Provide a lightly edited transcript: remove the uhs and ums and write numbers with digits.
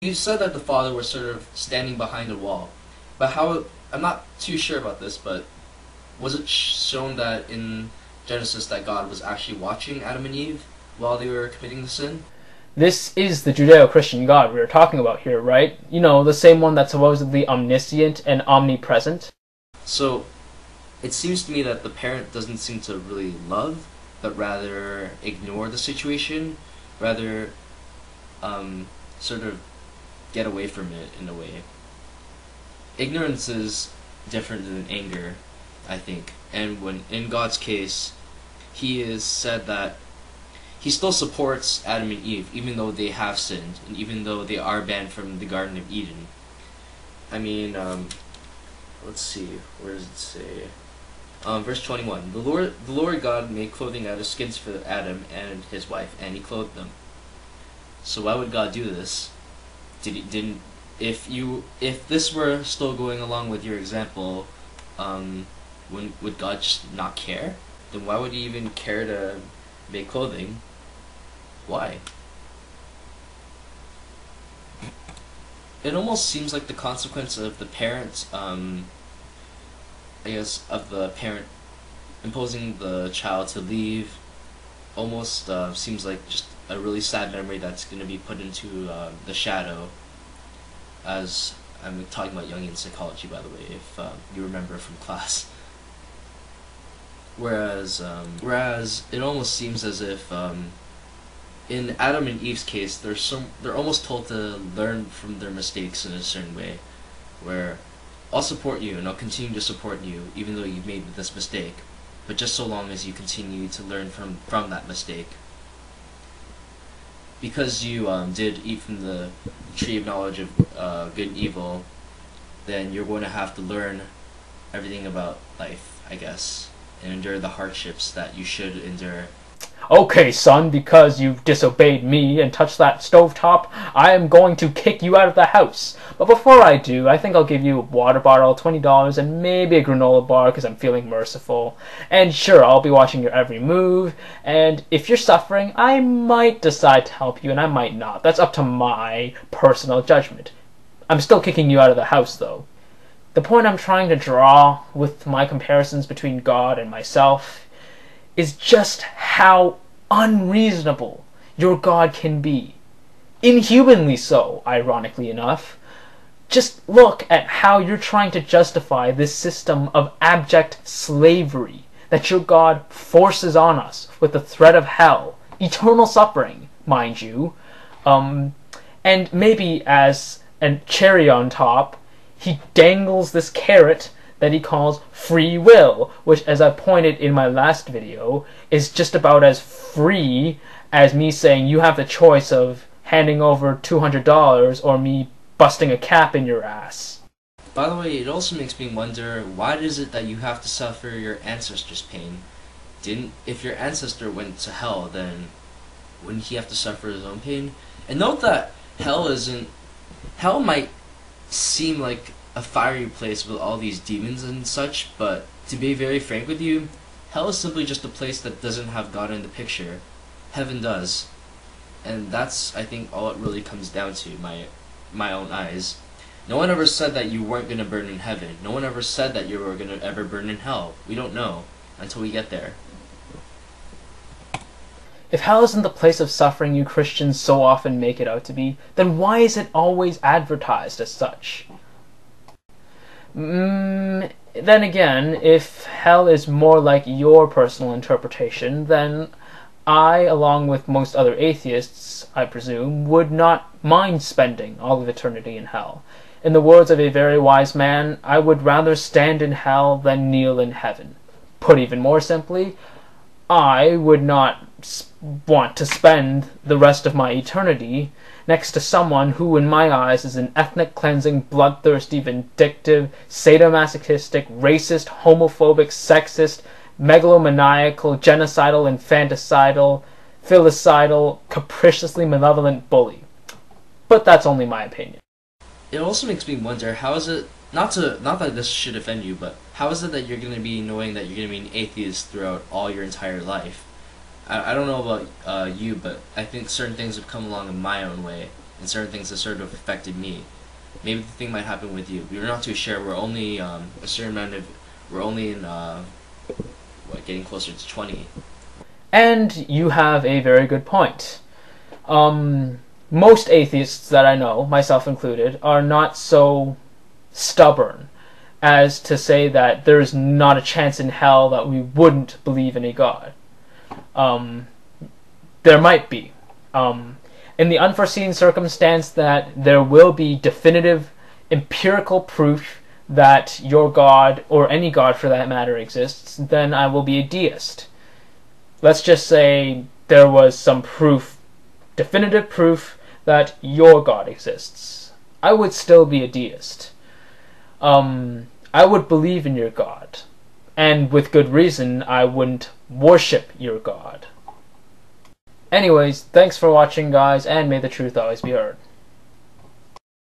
You said that the father was sort of standing behind a wall, but how? I'm not too sure about this, but was it shown that in Genesis that God was actually watching Adam and Eve while they were committing the sin? This is the Judeo-Christian God we are talking about here, right? You know, the same one that's supposedly omniscient and omnipresent. So, it seems to me that the parent doesn't seem to really love, but rather ignore the situation, rather sort of get away from it in a way. Ignorance is different than anger, I think. And when in God's case, He is said that He still supports Adam and Eve, even though they have sinned, and even though they are banned from the Garden of Eden. I mean, let's see, where does it say? Verse 21. The Lord God made clothing out of skins for Adam and his wife, and He clothed them. So why would God do this? If this were still going along with your example, would God just not care? Then why would He even care to make clothing? Why? It almost seems like the consequence of the parent, I guess, of the parent imposing the child to leave, almost seems like just a really sad memory that's going to be put into the shadow. As I'm talking about Jungian psychology, by the way, if you remember from class. Whereas it almost seems as if in Adam and Eve's case, they're almost told to learn from their mistakes in a certain way, where I'll support you and I'll continue to support you even though you've made this mistake, but just so long as you continue to learn from that mistake. Because you did eat from the tree of knowledge of good and evil, then you're going to have to learn everything about life, I guess, and endure the hardships that you should endure. Okay, son, because you've disobeyed me and touched that stovetop, I am going to kick you out of the house. But before I do, I think I'll give you a water bottle, $20, and maybe a granola bar because I'm feeling merciful. And sure, I'll be watching your every move, and if you're suffering, I might decide to help you and I might not. That's up to my personal judgment. I'm still kicking you out of the house, though. The point I'm trying to draw with my comparisons between God and myself is just how unreasonable your God can be. Inhumanly so, ironically enough. Just look at how you're trying to justify this system of abject slavery that your God forces on us with the threat of hell, eternal suffering, mind you, and maybe as a cherry on top, He dangles this carrot that He calls free will, which, as I pointed in my last video, is just about as free as me saying you have the choice of handing over $200 or me busting a cap in your ass. By the way, it also makes me wonder, why is it that you have to suffer your ancestors' pain? If your ancestor went to hell, then wouldn't he have to suffer his own pain? And note that hell might seem like a fiery place with all these demons and such, but to be very frank with you, hell is simply just a place that doesn't have God in the picture. Heaven does. And that's, I think, all it really comes down to, my own eyes. No one ever said that you weren't going to burn in heaven. No one ever said that you were going to ever burn in hell. We don't know until we get there. If hell isn't the place of suffering you Christians so often make it out to be, then why is it always advertised as such? Then again, if hell is more like your personal interpretation, then I, along with most other atheists, I presume, would not mind spending all of eternity in hell. In the words of a very wise man, I would rather stand in hell than kneel in heaven. Put even more simply, I would not want to spend the rest of my eternity next to someone who, in my eyes, is an ethnic-cleansing, bloodthirsty, vindictive, sadomasochistic, racist, homophobic, sexist, megalomaniacal, genocidal, infanticidal, filicidal, capriciously malevolent bully. But that's only my opinion. It also makes me wonder, how is it, not that this should offend you, but how is it that you're going to be knowing that you're going to be an atheist throughout all your entire life? I don't know about you, but I think certain things have come along in my own way. and certain things that sort of affected me. Maybe the thing might happen with you. We're not too sure. We're only a certain amount of. We're only in getting closer to 20. And you have a very good point. Most atheists that I know, myself included, are not so stubborn as to say that there is not a chance in hell that we wouldn't believe in a God. There might be. In the unforeseen circumstance that there will be definitive empirical proof that your God, or any God for that matter, exists, then I will be a deist. Let's just say there was some proof, definitive proof, that your God exists. I would still be a deist. I would believe in your God. And with good reason, I wouldn't worship your God. Anyways, thanks for watching, guys, and may the truth always be heard.